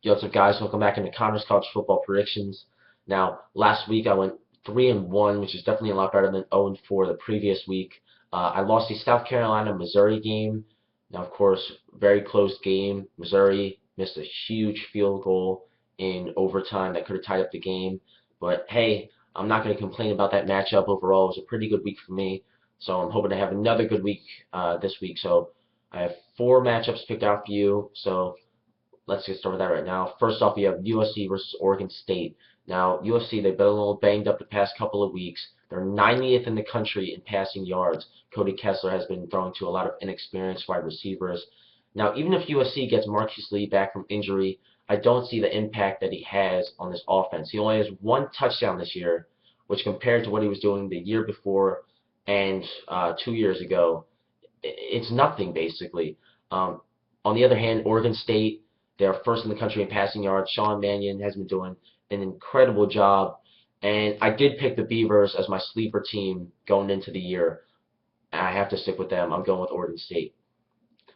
Yo, what's up, guys? Welcome back into Connor's College Football Predictions. Now, last week I went 3-1, which is definitely a lot better than 0-4 the previous week. I lost the South Carolina-Missouri game. Now, of course, very close game. Missouri missed a huge field goal in overtime that could have tied up the game. But hey, I'm not going to complain about that matchup overall. It was a pretty good week for me. So I'm hoping to have another good week this week. So I have 4 matchups picked out for you. So let's get started with that right now. First off, we have USC versus Oregon State. Now, USC, they've been a little banged up the past couple of weeks. They're 90th in the country in passing yards. Cody Kessler has been throwing to a lot of inexperienced wide receivers. Now, even if USC gets Marquise Lee back from injury, I don't see the impact that he has on this offense. He only has 1 touchdown this year, which compared to what he was doing the year before and 2 years ago, it's nothing basically. On the other hand, Oregon State, they're first in the country in passing yards. Sean Mannion has been doing an incredible job. And I did pick the Beavers as my sleeper team going into the year. I have to stick with them. I'm going with Oregon State.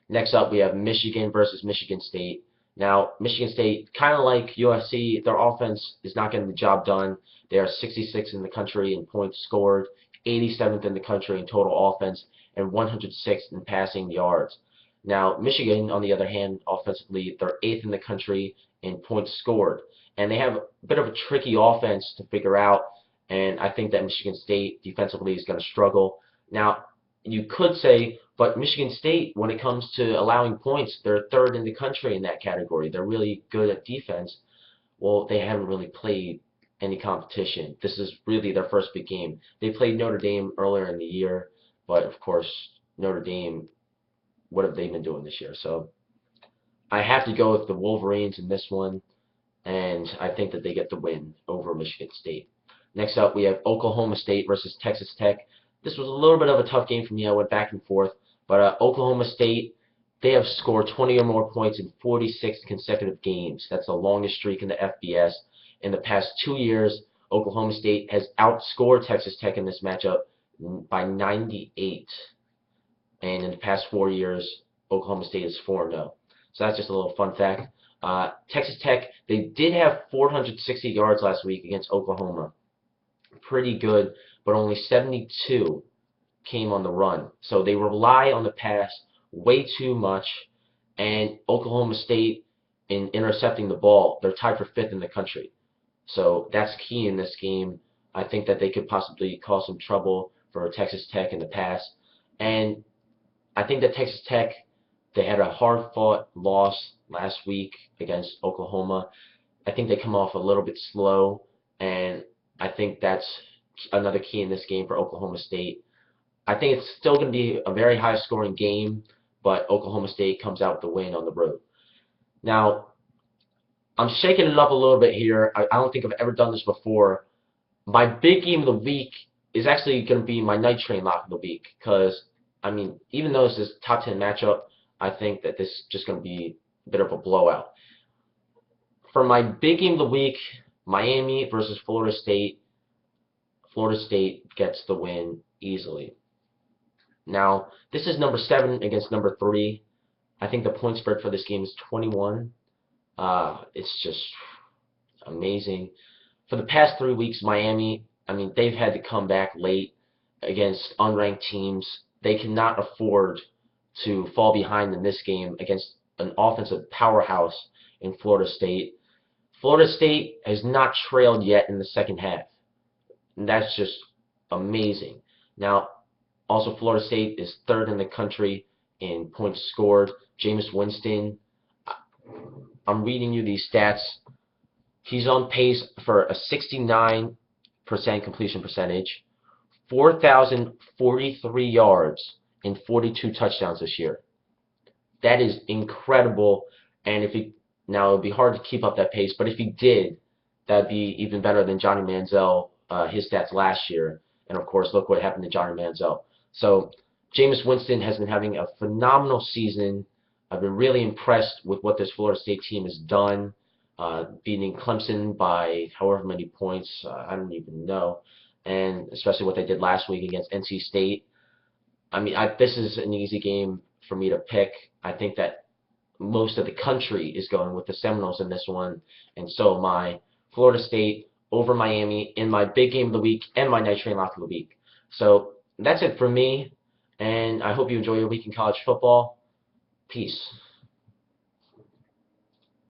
Next up, we have Michigan versus Michigan State. Now, Michigan State, kind of like USC, their offense is not getting the job done. They are 66th in the country in points scored, 87th in the country in total offense, and 106th in passing yards. Now, Michigan, on the other hand, offensively, they're 8th in the country in points scored. And they have a bit of a tricky offense to figure out, and I think that Michigan State defensively is going to struggle. Now, you could say, but Michigan State, when it comes to allowing points, they're 3rd in the country in that category. They're really good at defense. Well, they haven't really played any competition. This is really their first big game. They played Notre Dame earlier in the year, but of course, Notre Dame, what have they been doing this year? So I have to go with the Wolverines in this one, and I think that they get the win over Michigan State. Next up, we have Oklahoma State versus Texas Tech. This was a little bit of a tough game for me. I went back and forth, but Oklahoma State, they have scored 20 or more points in 46 consecutive games. That's the longest streak in the FBS. In the past 2 years, Oklahoma State has outscored Texas Tech in this matchup by 98. And in the past 4 years, Oklahoma State is 4-0. So that's just a little fun fact. Texas Tech, they did have 460 yards last week against Oklahoma. Pretty good, but only 72 came on the run. So they rely on the pass way too much, and Oklahoma State, in intercepting the ball, they're tied for 5th in the country. So that's key in this game. I think that they could possibly cause some trouble for Texas Tech in the pass. And I think that Texas Tech, they had a hard-fought loss last week against Oklahoma. I think they come off a little bit slow, and I think that's another key in this game for Oklahoma State. I think it's still going to be a very high-scoring game, but Oklahoma State comes out with the win on the road. Now, I'm shaking it up a little bit here. I don't think I've ever done this before. My big game of the week is actually going to be my night train lock of the week because, I mean, even though this is a top 10 matchup, I think that this is just going to be a bit of a blowout. For my big game of the week, Miami versus Florida State. Florida State gets the win easily. Now, this is number 7 against number 3. I think the point spread for this game is 21. It's just amazing. For the past 3 weeks, Miami, I mean, they've had to come back late against unranked teams. They cannot afford to fall behind in this game against an offensive powerhouse in Florida State. Florida State has not trailed yet in the second half. And that's just amazing. Now, also Florida State is 3rd in the country in points scored. Jameis Winston, I'm reading you these stats. He's on pace for a 69% completion percentage, 4,043 yards, and 42 touchdowns this year. That is incredible. And if he now, it would be hard to keep up that pace, but if he did, that'd be even better than Johnny Manziel, his stats last year. And of course, look what happened to Johnny Manziel. So Jameis Winston has been having a phenomenal season. I've been really impressed with what this Florida State team has done, beating Clemson by however many points, I don't even know, and especially what they did last week against NC State. I mean, this is an easy game for me to pick. I think that most of the country is going with the Seminoles in this one, and so my Florida State over Miami in my big game of the week and my night train lock of the week. So that's it for me, and I hope you enjoy your week in college football. Peace.